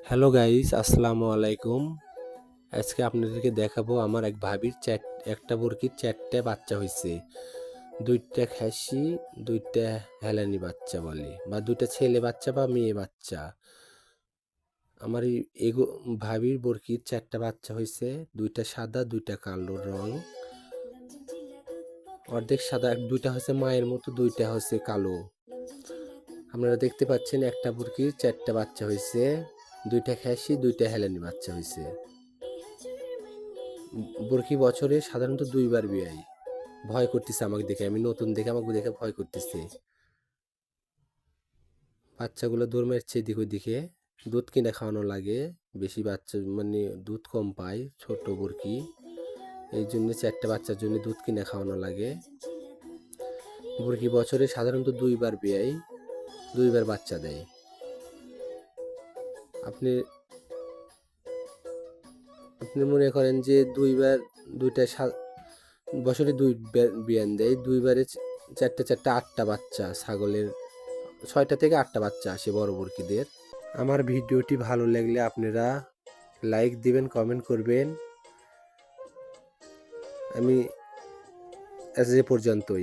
Hello guys, আসসালামু আলাইকুম। আজকে আপনাদেরকে দেখাবো আমার এক ভাবির একটা মুরগির 4টে বাচ্চা হয়েছে। 2টা খাসি, 2টা হেলানি বাচ্চা বলে, বা 2টা ছেলে বাচ্চা বা মেয়ে বাচ্চা। আমার এই ভাবির মুরগির 4টা বাচ্চা হয়েছে। 2টা সাদা, 2টা কালো রং, অর্ধেক সাদা। 2টা হচ্ছে মায়ের মতো, 2টা হচ্ছে কালো। আপনারা দেখতে পাচ্ছেন একটা মুরগির 4টা বাচ্চা হয়েছে। 2টা খাসি, 2টা হেলানি বাচ্চা হয়েছে। বুরকি বছরে সাধারণত 2বার বিয়াই। ভয় করতেছে আমাকে দেখে, আমি নতুন দেখে আমাকে দেখে ভয় করতেছে। বাচ্চাগুলো দৌড় মারছে এদিক ওদিকে। দুধ কিনে খাওয়ানো লাগে, বেশি বাচ্চা মানে দুধ কম পায় ছোট বুরকি, এই জন্য 4টে বাচ্চার জন্য দুধ কিনে খাওয়ানো লাগে। বুরকি বছরে সাধারণত 2বার বিয়াই, 2বার বাচ্চা দেয়। আপনি আপনি মনে করেন যে 2বার, বছরে 2বার বিয়ান দেয়, 2বারে 4টে 4টে 8টা বাচ্চা, ছাগলের 6টা থেকে 8টা বাচ্চা আসে বড় মুরগিদের। আমার ভিডিওটি ভালো লাগলে আপনারা লাইক দিবেন, কমেন্ট করবেন। আমি আজ এ পর্যন্তই।